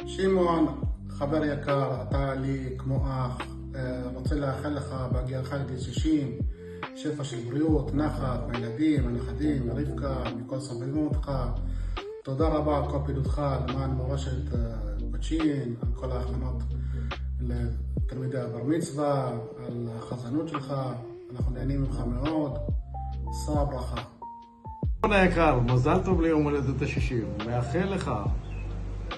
שמעון, חבר יקר, אתה לי כמו אח, רוצה לאחל לך בהגיעך לגיל 60, שפע של בריאות, נחת, מהילדים, הנכדים, רבקה, מכל סובבים אותך. תודה רבה על כל פעילותך למען מורשת קוצ'ין, על כל ההכנות לתלמידי הבר מצווה, על החזנות שלך, אנחנו נהנים ממך מאוד, שא ברכה. שמעון היקר, מזל טוב ליום הולדת ה-60, מאחל לך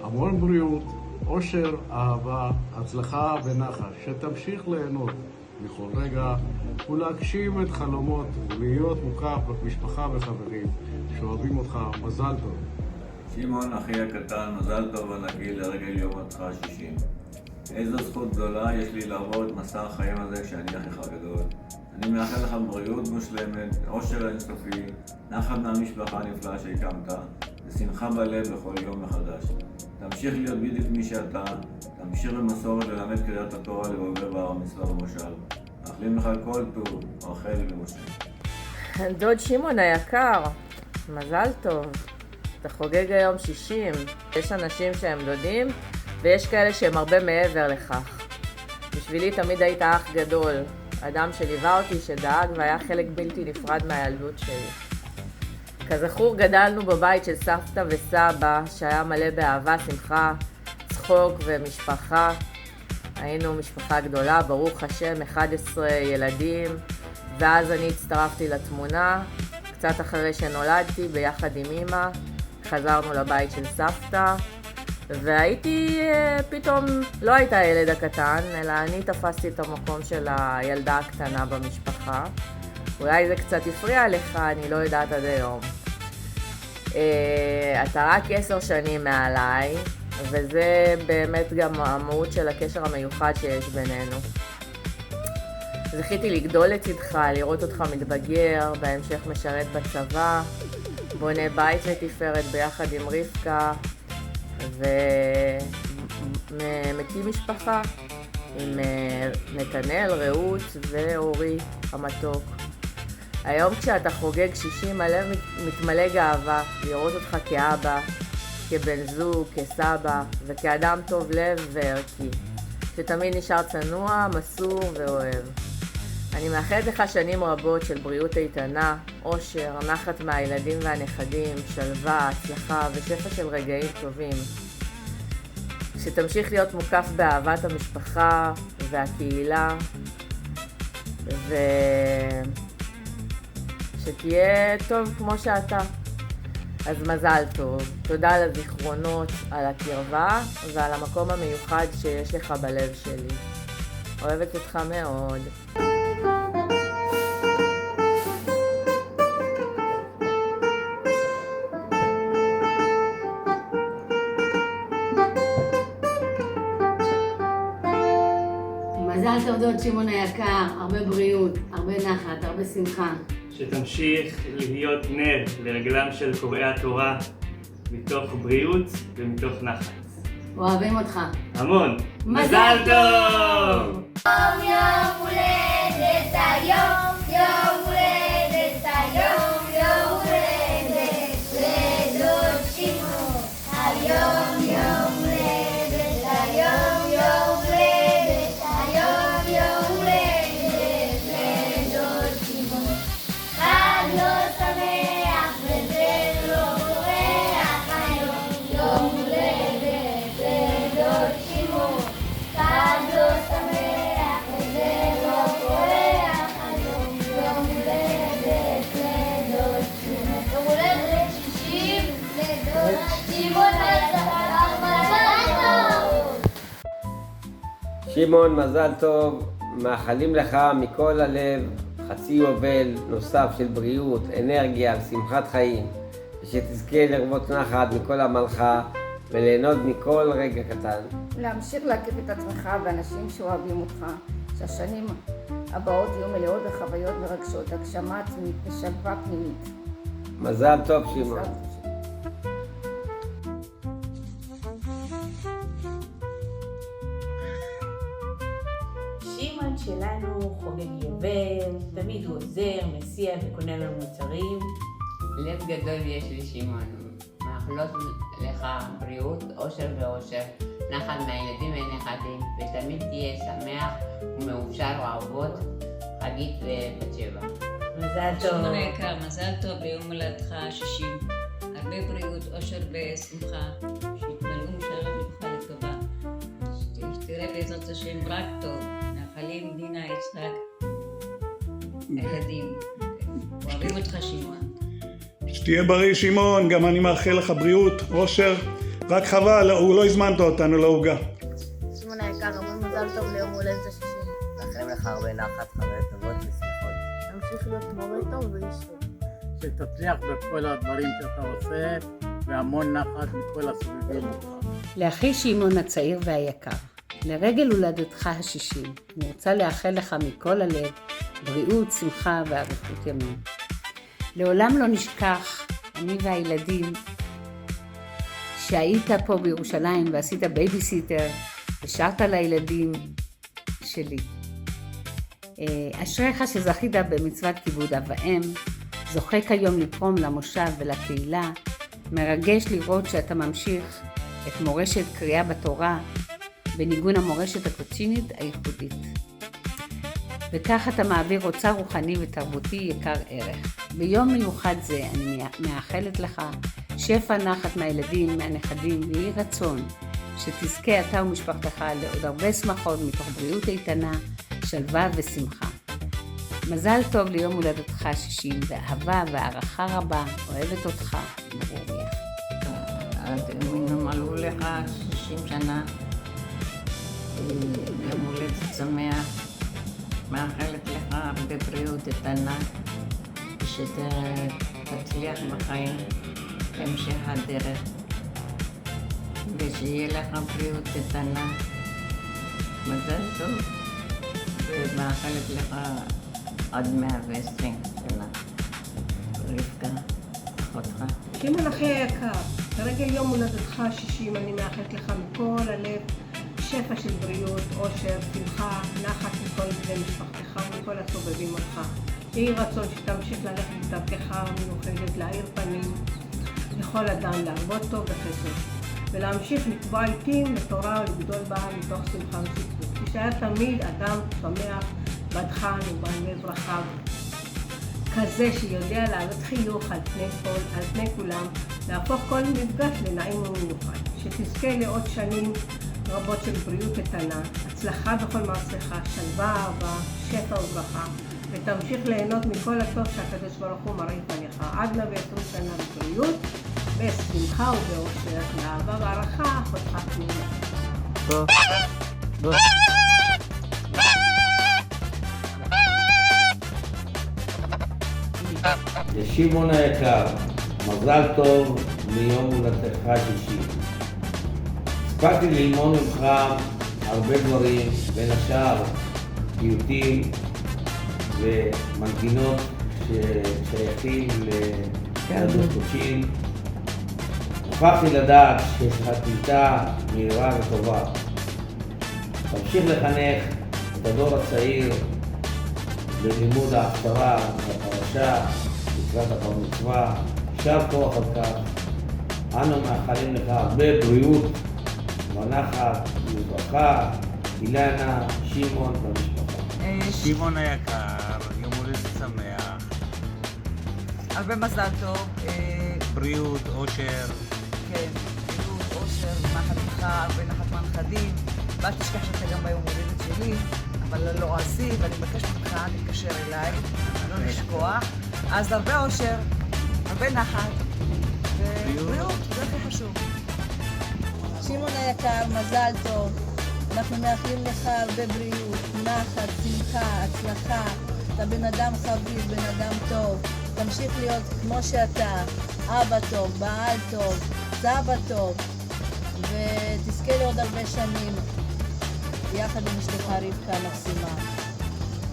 המון בריאות, אושר, אהבה, הצלחה ונחת, שתמשיך ליהנות מכל רגע ולהגשים את חלומות ולהיות מוקף במשפחה וחברים שאוהבים אותך. מזל טוב. שמעון, אחי הקטן, מזל טוב ענקי לרגל יום הולדתך ה-60. איזו זכות גדולה יש לי לעבור את מסע החיים הזה כשאני אחיך הגדול. אני מאחל לך בריאות מושלמת, אושר אינסופי, נחת מהמשפחה הנפלאה שהקמת, ושמחה בלב בכל יום מחדש. תמשיך להיות בדיוק מי שאתה, תמשיך במסורת ללמד קריאת התורה לבוגר בר מצווה במושב. מאחלים לך כל טוב, רחל ומשה. דוד שמעון היקר, מזל טוב. אתה חוגג היום 60. יש אנשים שהם דודים, ויש כאלה שהם הרבה מעבר לכך. בשבילי תמיד היית אח גדול, אדם שליווה אותי, שדאג והיה חלק בלתי נפרד מהילדות שלי. כזכור, גדלנו בבית של סבתא וסבא, שהיה מלא באהבה, שמחה, צחוק ומשפחה. היינו משפחה גדולה, ברוך השם, 11 ילדים, ואז אני הצטרפתי לתמונה. קצת אחרי שנולדתי, ביחד עם אמא, חזרנו לבית של סבתא, והייתי פתאום, לא הייתה הילד הקטן, אלא אני תפסתי את המקום של הילדה הקטנה במשפחה. אולי זה קצת הפריע לך, אני לא יודעת עד היום. אתה רק 10 שנים מעליי, וזה באמת גם המהות של הקשר המיוחד שיש בינינו. זכיתי לגדול לצדך, לראות אותך מתבגר, בהמשך משרת בצבא, בונה בית לתפארת ביחד עם רבקה, ומקים משפחה עם נתנאל, רעות ואורי המתוק. היום כשאתה חוגג 60, הלב מתמלא גאווה לראות אותך כאבא, כבן זוג, כסבא וכאדם טוב לב וערכי, שתמיד נשאר צנוע, מסור ואוהב. אני מאחלת לך שנים רבות של בריאות איתנה, אושר, נחת מהילדים והנכדים, שלווה, הצלחה ושפע של רגעים טובים. שתמשיך להיות מוקף באהבת המשפחה והקהילה, שתהיה טוב כמו שאתה. אז מזל טוב. תודה על הזיכרונות, על הקרבה ועל המקום המיוחד שיש לך בלב שלי. אוהבת אותך מאוד. מזל טוב דוד שמעון היקר, הרבה בריאות, הרבה נחת, הרבה שמחה. שתמשיך להיות נר לרגלם של קוראי התורה, מתוך בריאות ומתוך נחת. אוהבים אותך. המון. מזל טוב! יום הולדת היום, יום הולדת היום, יום הולדת לדוד שמעון. היום יום הולדת היום, יום הולדת היום, יום הולדת לדוד שמעון. חג לא שמח וזה לא בורח היום, יום הולדת לדוד שמעון. חג לא שמח וזה לא בורח היום, יום הולדת לדוד שמעון. יום הולדת 60 לדוד שמעון היקר, מזל טוב! שמעון, מזל טוב, מאחלים לך מכל הלב חצי יובל נוסף של בריאות, אנרגיה ושמחת חיים, ושתזכה לרבות נחת מכל עמלך וליהנות מכל רגע קטן. להמשיך להקיף את עצמך באנשים שאוהבים אותך, שהשנים הבאות יהיו מלאות בחוויות מרגשות, הגשמה עצמית ושלווה פנימית. מזל טוב שמעון. מזל טוב. תמיד הוא עוזר, מסיע וקונה לנו מוצרים. לב גדול יש לי שמעון, מאחלות לך בריאות, אושר ואושר, נחת מהילדים ונכדים, ותמיד תהיה שמח ומאושר ואהובות, חגית ובת שבע. מזל טוב. שמעון היקר, מזל טוב ליום הולדתך ה-60. הרבה בריאות, אושר ושמחה, שיתמלאו משאר לבך לטובה. שתראה בעזרת השם רק טוב. מאחלים דינה, יצחק, הילדים. אוהבים אותך שמעון. שתהיה בריא שמעון, גם אני מאחל לך בריאות, אושר. רק חבל, הוא לא הזמנת אותנו לעוגה. שמעון היקר, המון מזל טוב ליום הולדת ה-60. מאחלים לך הרבה נחת, חוויות טובות ושמחות. תמשיך להיות מורה טוב ואיש טוב. שתצליח בכל הדברים שאתה עושה, והמון נחת מכל הסובבים אותך. לאחי שמעון הצעיר והיקר, לרגל הולדתך ה-60, אני רוצה לאחל לך מכל הלב בריאות, שמחה ואריכות ימים. לעולם לא נשכח, אני והילדים, שהיית פה בירושלים ועשית בייביסיטר ושרת לילדים שלי. אשריך שזכית במצוות כיבוד אב ואם, זוכה כיום לתרום למושב ולקהילה, מרגש לראות שאתה ממשיך את מורשת קריאה בתורה בניגון המורשת הקוצ'ינית הייחודית. וכך אתה מעביר אוצר רוחני ותרבותי יקר ערך. ביום מיוחד זה אני מאחלת לך שפע נחת מהילדים, מהנכדים, ויהי רצון שתזכה אתה ומשפחתך לעוד הרבה שמחות מתוך בריאות איתנה, שלווה ושמחה. מזל טוב ליום הולדתך ה-60, באהבה והערכה רבה, אוהבת אותך, ברוריה. מלאו לך 60 שנה, יום הולדת שמח, מאחלת לך הרבה בריאות איתנה, שתצליח בחיים, בהמשך הדרך, ושיהיה לך בריאות איתנה. מזל טוב, ומאחלת לך עד 120 שנה. רבקה, אחותך. שמעון אחי היקר, לרגל יום הולדתך ה-60 אני מאחלת לך מכל הלב שפע של בריאות, אושר, שמחה, נחת מכל בני משפחתך ומכל הסובבים אותך. יהי רצון שתמשיך ללכת בדרכך המיוחדת, להאיר פנים לכל אדם, להרבות טוב וחסד, ולהמשיך לקבוע עיתים לתורה ולגדול בה מתוך שמחה וסיפוק. תישאר תמיד אדם שמח, בדחן ובלב רחב, כזה שיודע להעלות חיוך על פני כולם, להפוך כל מפגש לנעים ומיוחד. שתזכה לעוד שנים רבות של בריאות איתנה, הצלחה בכל מעשיך, שלווה, אהבה, שפע וברכה, ותמשיך ליהנות מכל הטוב שהקדוש ברוך הוא מראה פניך עד 120 שנה בבריאות, בשמחה ובאושר, לאהבה והערכה, אחותך פנינה. לשמעון היקר, מזל טוב ליום הולדתך ה-60. הספקתי ללמוד ממך הרבה דברים, בין השאר פיוטים ומנגינות ששייכים ליהדות קוצ'ין. הפכתי לדעת שיש לך קליטה מהירה וטובה. תמשיך לחנך את הדור הצעיר ללימוד ההפטרה והפרשה לקראת הבר מצווה. יישר כוח על כך. אנו מאחלים לך הרבה בריאות ונחת וברכה. אילנה, שמעון והמשפחה. שמעון היקר, יום הולדת שמח. הרבה מזל טוב. בריאות, אושר. כן, בריאות, אושר, נחת לך, הרבה נחת מהנכדים. ואל תשכח שאתה גם ביום הולדת שלי, אבל לא עשי, ואני מבקש ממך להתקשר אליי, לא לשכוח. אז הרבה אושר, הרבה נחת, ובריאות, זה הכי חשוב. שמעון היקר, מזל טוב. אנחנו מאחלים לך הרבה בריאות, נחת, שמחה, הצלחה. אתה בן אדם חביב, בן אדם טוב. תמשיך להיות כמו שאתה, אבא טוב, בעל טוב, סבא טוב, ותזכה לעוד הרבה שנים יחד עם אשתך רבקה מקסימה.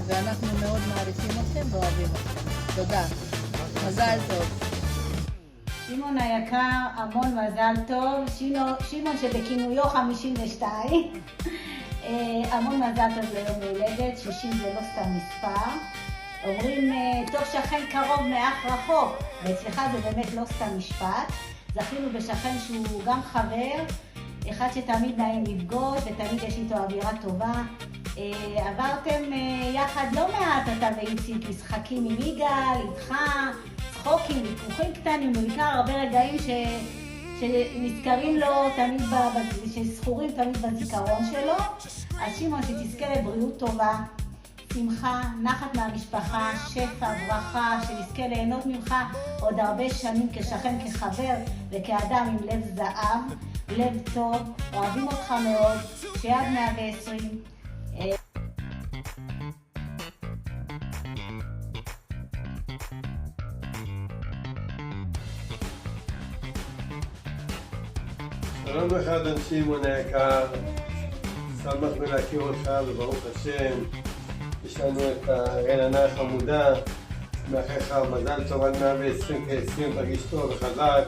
ואנחנו מאוד מעריכים אתכם ואוהבים אתכם. תודה. מזל טוב. שמעון היקר, המון מזל טוב. שמעון שבכינויו 52. המון מזל טוב ליום הולדת, 60 זה לא סתם מספר. אומרים, טוב שכן קרוב מאח רחוק, ואצלך זה באמת לא סתם משפט. זכינו בשכן שהוא גם חבר, אחד שתמיד נעים לפגוש ותמיד יש איתו אווירה טובה. עברתם יחד לא מעט, אתה ואיציק, משחקים עם יגאל, איתך, צחוקים, ויכוחים קטנים, ובעיקר הרבה רגעים שנזכרים לו תמיד, שזכורים תמיד בזיכרון שלו. אז שמעון, שתזכה לבריאות טובה, שמחה, נחת מהמשפחה, שפע, ברכה, שנזכה ליהנות ממך עוד הרבה שנים כשכן, כחבר וכאדם עם לב זהב, לב טוב, אוהבים אותך מאוד, שעד 120. שלום לך, אדון שמעון היקר, שמח להכיר אותך וברוך השם. יש לנו את רננה החמודה, מאחל לך מזל טוב עד 120 כ-20, תרגיש טוב וחזק.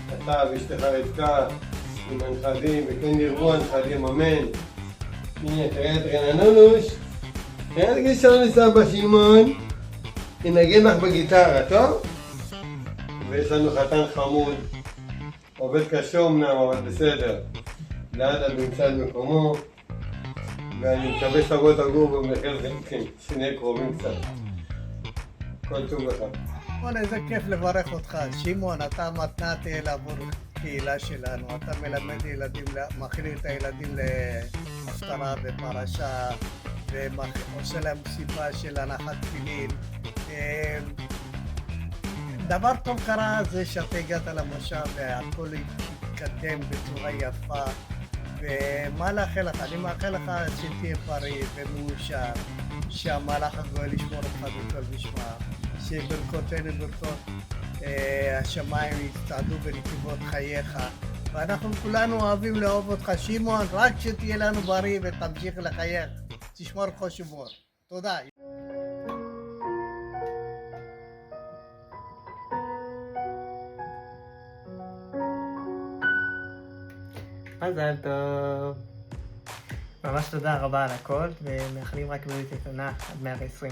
אתה ואשתך רבקה עם הנכדים, וכן ירבו הנכדים, אמן. הנה, תראה את רננוש, תראה את גיל שלנו סבא שמעון, ינגן לך בגיטרה, טוב? ויש לנו חתן חמוד, עובד קשה אמנם, אבל בסדר. לאט נמצא את מקומו, ואני מקווה שתבוא תגור במרכז חלקים, שנהיה קרובים קצת. כל טוב לך. וואלה, איזה כיף לברך אותך. שמעון, אתה מתנת עבור קהילה שלנו. אתה מלמד ילדים, מכין את הילדים להפטרה בפרשה, ועושה להם סיבה של הנחת תפילין. דבר טוב קרה זה שאתה הגעת למושב והכל התקדם בצורה יפה. ומה לאחל לך? אני מאחל לך שתהיה בריא ומאושר, שהמלאך הגואל ישמור אותך בכל משמר, שברכותינו ברכות השמיים יצעדו בנתיבות חייך, ואנחנו כולנו אוהבים לאהוב אותך שמעון, רק שתהיה לנו בריא ותמשיך לחייך, תשמור לך שמור. תודה. מזל טוב. ממש תודה רבה על הכל, ומאחלים רק בריאות איתנה עד 120.